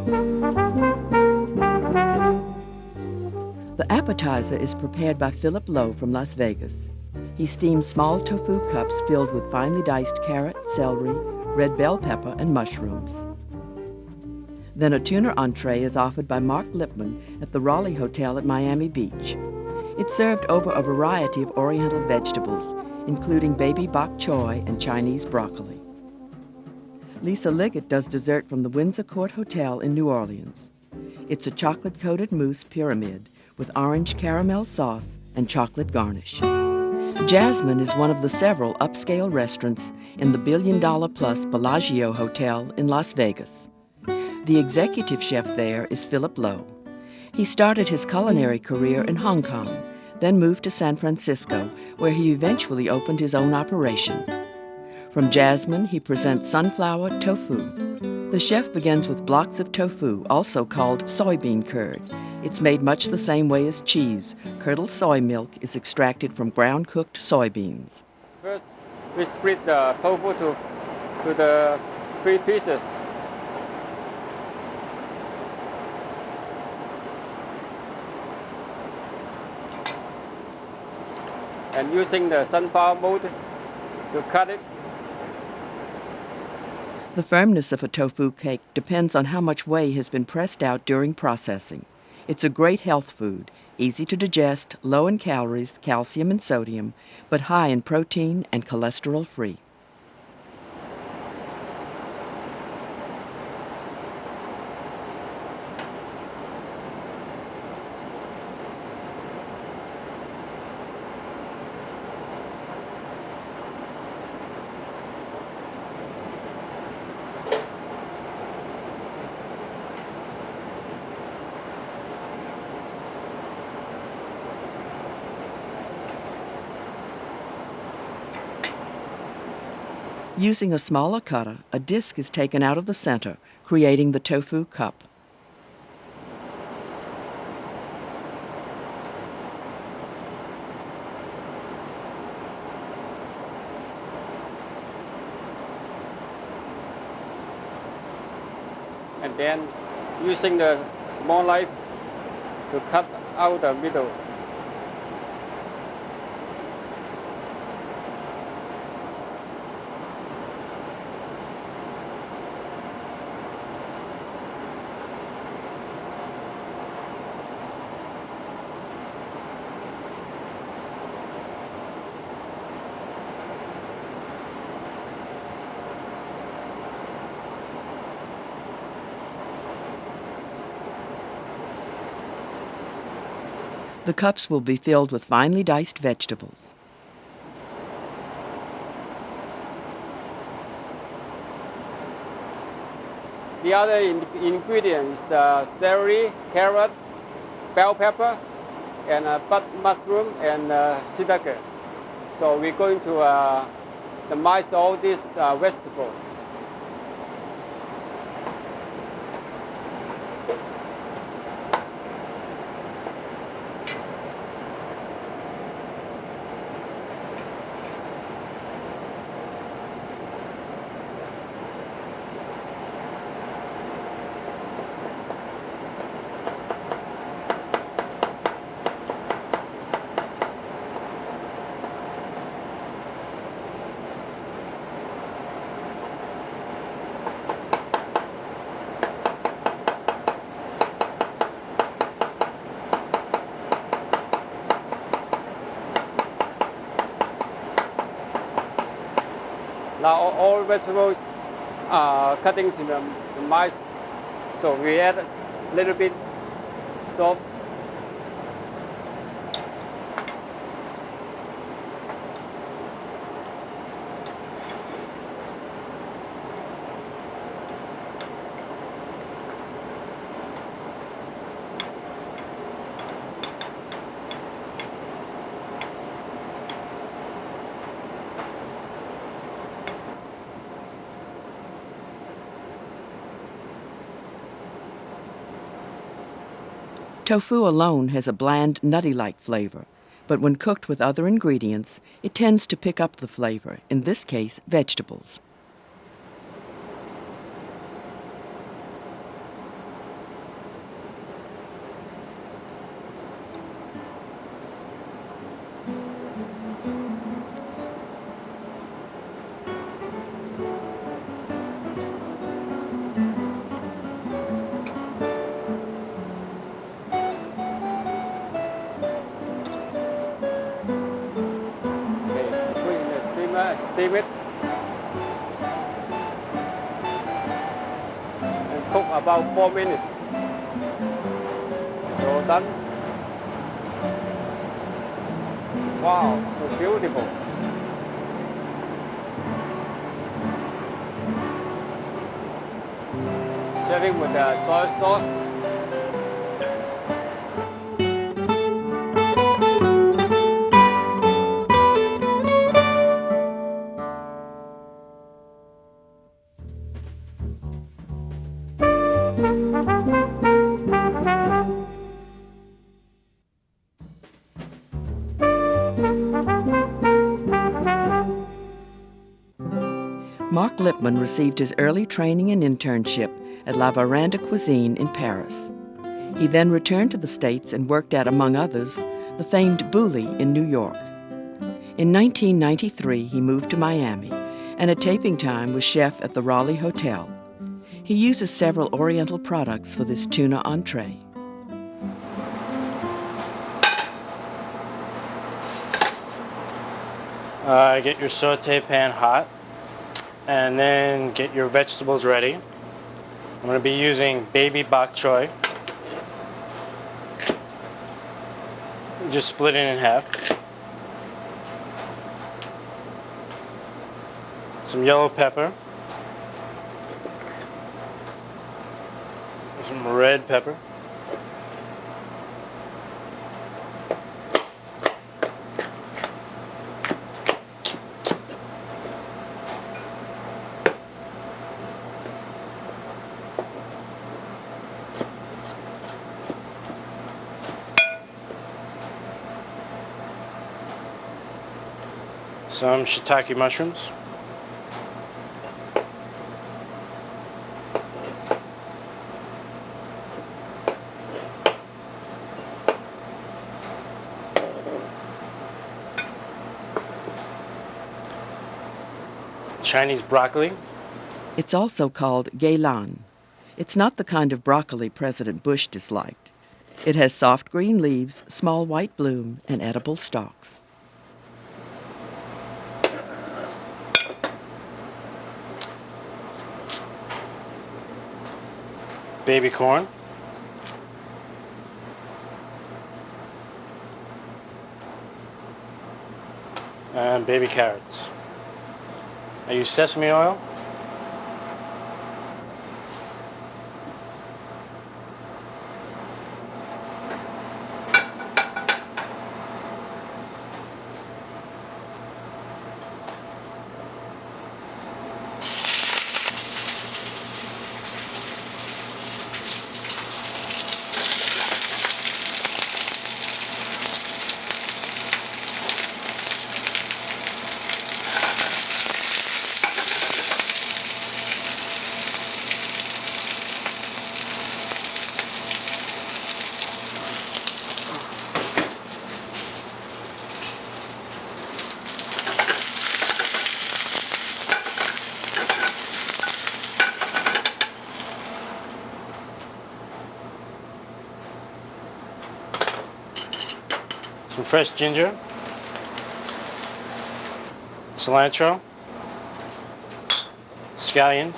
The appetizer is prepared by Phillip from Las Vegas. He steams small tofu cups filled with finely diced carrot, celery, red bell pepper, and mushrooms. Then a tuna entree is offered by Mark Lippman at the Raleigh Hotel at Miami Beach. It's served over a variety of Oriental vegetables, including baby bok choy and Chinese broccoli. Lisa Liggett does dessert from the Windsor Court Hotel in New Orleans. It's a chocolate-coated mousse pyramid with orange caramel sauce and chocolate garnish. Jasmine is one of the several upscale restaurants in the billion-dollar-plus Bellagio Hotel in Las Vegas. The executive chef there is Phillip. He started his culinary career in Hong Kong, then moved to San Francisco, where he eventually opened his own operation. From Jasmine, he presents sunflower tofu. The chef begins with blocks of tofu, also called soybean curd. It's made much the same way as cheese. Curdled soy milk is extracted from ground-cooked soybeans. First, we split the tofu to the 3 pieces. And using the sunflower mold to cut it. The firmness of a tofu cake depends on how much whey has been pressed out during processing. It's a great health food, easy to digest, low in calories, calcium and sodium, but high in protein and cholesterol-free. Using a smaller cutter, a disc is taken out of the center, creating the tofu cup. And then using the small knife to cut out the middle. The cups will be filled with finely diced vegetables. The other ingredients are celery, carrot, bell pepper, and mushroom and cinnamon. So we're going to mix all these vegetables. Now all vegetables are cutting to the mice, so we add a little bit salt. Tofu alone has a bland, nutty-like flavor, but when cooked with other ingredients, it tends to pick up the flavor, in this case, vegetables. steam it and cook about 4 minutes. So done. Wow, so beautiful. Serving with the soy sauce. Mark Lippman received his early training and internship at La Veranda Cuisine in Paris. He then returned to the States and worked at, among others, the famed Bouli in New York. In 1993, he moved to Miami, and at taping time was chef at the Raleigh Hotel. He uses several Oriental products for this tuna entree. Get your saute pan hot, and then get your vegetables ready. I'm going to be using baby bok choy. Just split it in half. Some yellow pepper. Some red pepper. Some shiitake mushrooms. Chinese broccoli. It's also called geilan. It's not the kind of broccoli President Bush disliked. It has soft green leaves, small white bloom, and edible stalks. Baby corn. And baby carrots. I use sesame oil. Some fresh ginger, cilantro, scallions,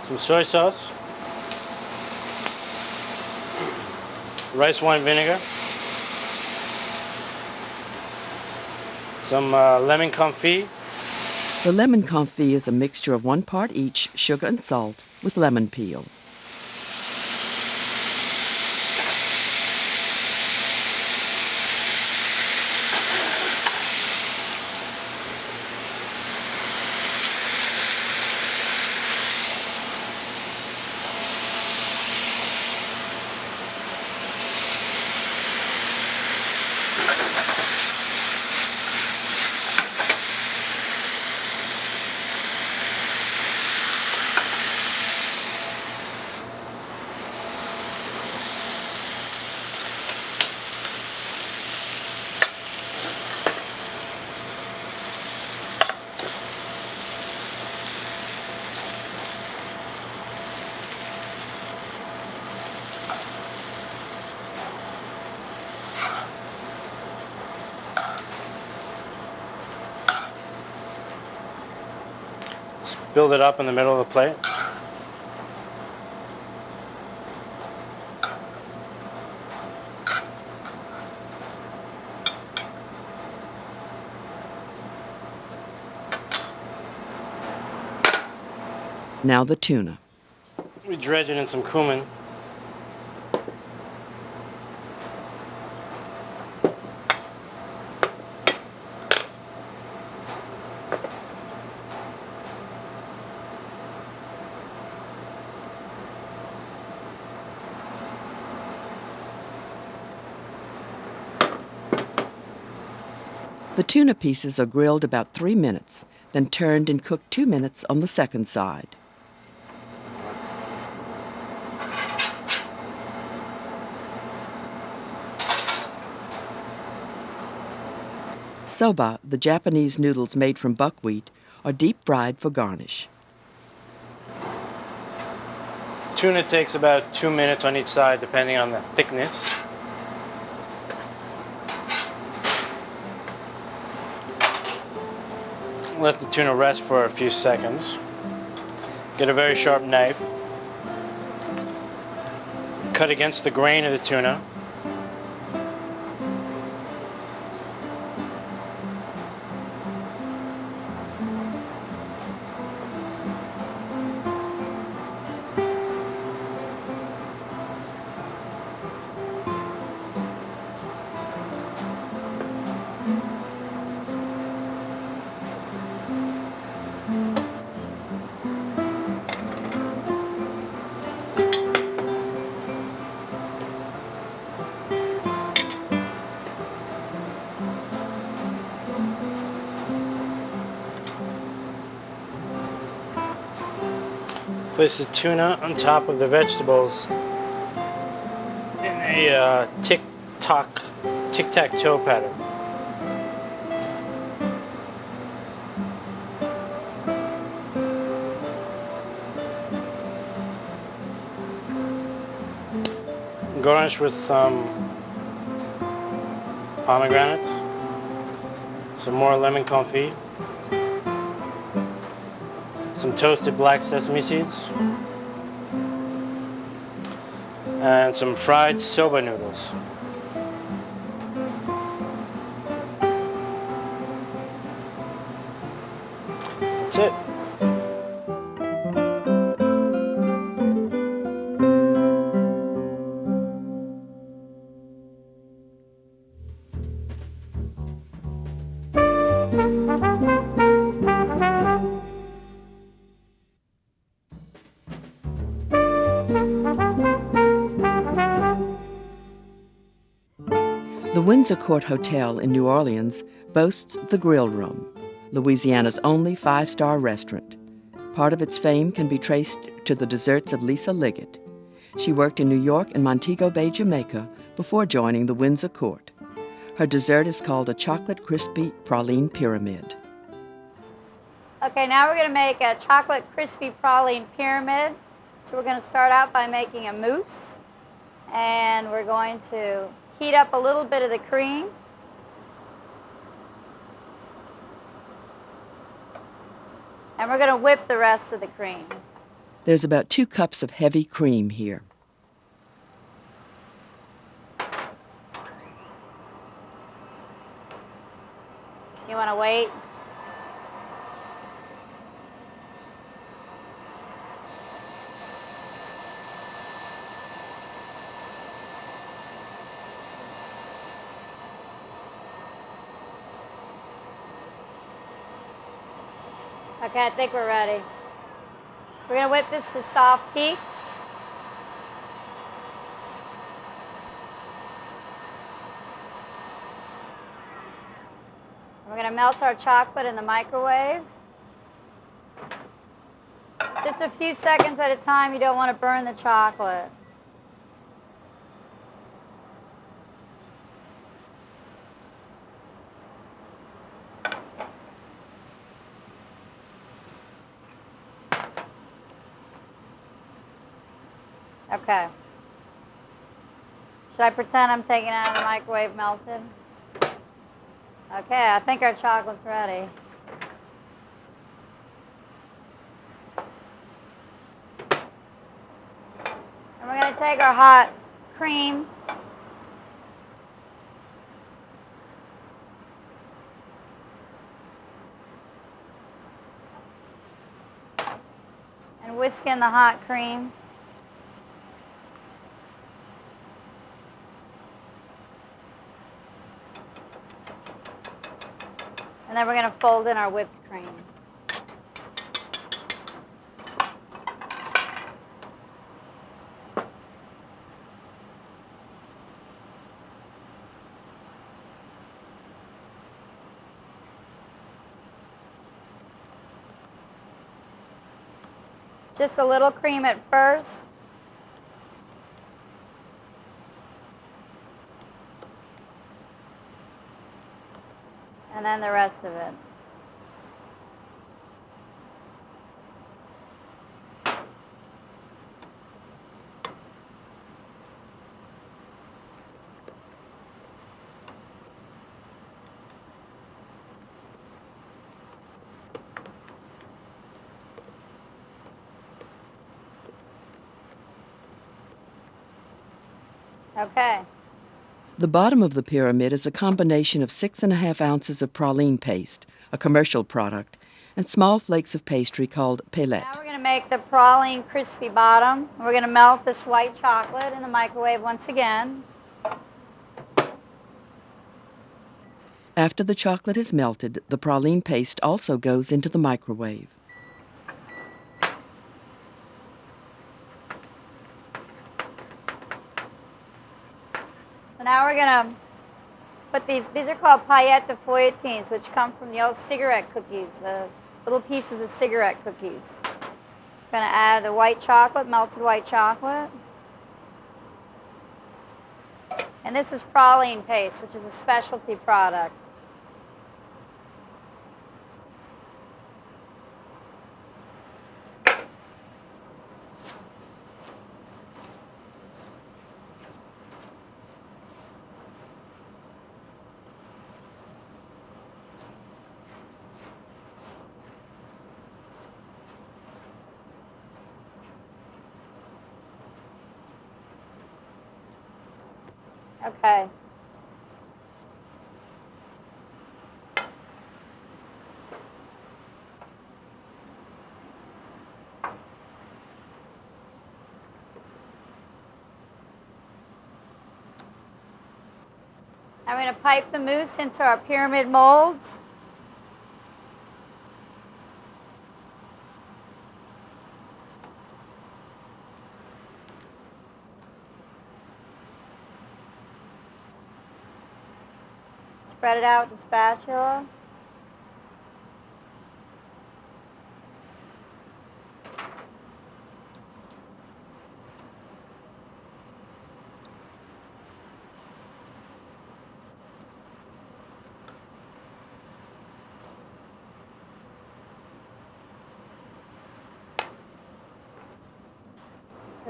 some soy sauce, rice wine vinegar, some lemon confit. The lemon confit is a mixture of 1 part each sugar and salt with lemon peel. build it up in the middle of the plate. Now the tuna. We dredge it in some cumin. The tuna pieces are grilled about 3 minutes, then turned and cooked 2 minutes on the second side. Soba, the Japanese noodles made from buckwheat, are deep fried for garnish. Tuna takes about 2 minutes on each side, depending on the thickness. Let the tuna rest for a few seconds. Get a very sharp knife. Cut against the grain of the tuna. Place the tuna on top of the vegetables in a tic-tac-toe pattern. Garnish with some pomegranates, some more lemon confit, some toasted black sesame seeds, and some fried soba noodles. That's it. The Windsor Court Hotel in New Orleans boasts the Grill Room, Louisiana's only 5-star restaurant. Part of its fame can be traced to the desserts of Lisa Liggett. She worked in New York and Montego Bay, Jamaica, before joining the Windsor Court. Her dessert is called a Chocolate Crispy Praline Pyramid. Okay, now we're going to make a Chocolate Crispy Praline Pyramid. So we're going to start out by making a mousse, and we're going to heat up a little bit of the cream. And we're going to whip the rest of the cream. There's about 2 cups of heavy cream here. You want to wait? Okay, I think we're ready. We're going to whip this to soft peaks. We're going to melt our chocolate in the microwave. Just a few seconds at a time. You don't want to burn the chocolate. Okay. Should I pretend I'm taking it out of the microwave melted? Okay, I think our chocolate's ready. We're going to take our hot cream and whisk in the hot cream. And then we're going to fold in our whipped cream. Just a little cream at first. And then the rest of it. Okay. The bottom of the pyramid is a combination of 6½ ounces of praline paste, a commercial product, and small flakes of pastry called Now pelette. we're going to make the praline crispy bottom. We're going to melt this white chocolate in the microwave once again. After the chocolate is melted, the praline paste also goes into the microwave. So now we're going to put these are called paillettes de feuilletines, which come from the old cigarette cookies, the little pieces of cigarette cookies. Going to add the white chocolate, melted white chocolate. And this is praline paste, which is a specialty product. Okay. I'm going to pipe the mousse into our pyramid molds. Spread it out with the spatula.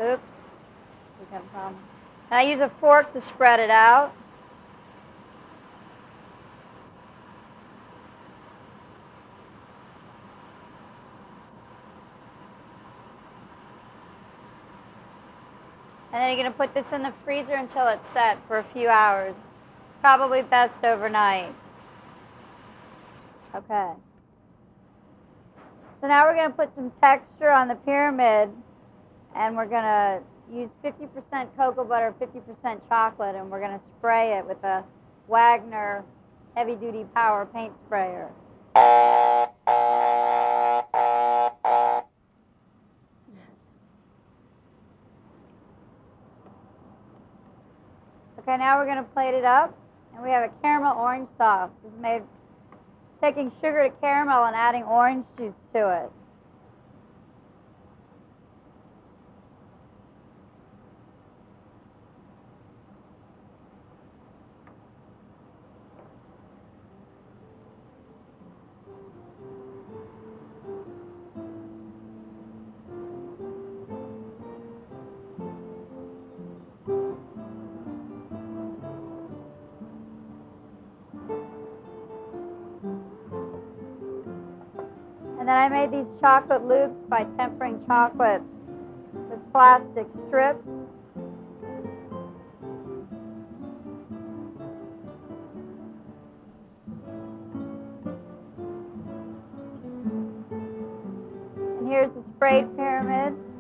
Oops. And I use a fork to spread it out. And then you're going to put this in the freezer until it's set for a few hours. Probably best overnight. Okay. So now we're going to put some texture on the pyramid, and we're going to use 50% cocoa butter, 50% chocolate, and we're going to spray it with a Wagner heavy-duty power paint sprayer. Okay, now we're going to plate it up, and we have a caramel orange sauce. This is made taking sugar to caramel and adding orange juice to it. And then I made these chocolate loops by tempering chocolate with plastic strips. And here's the sprayed pyramid.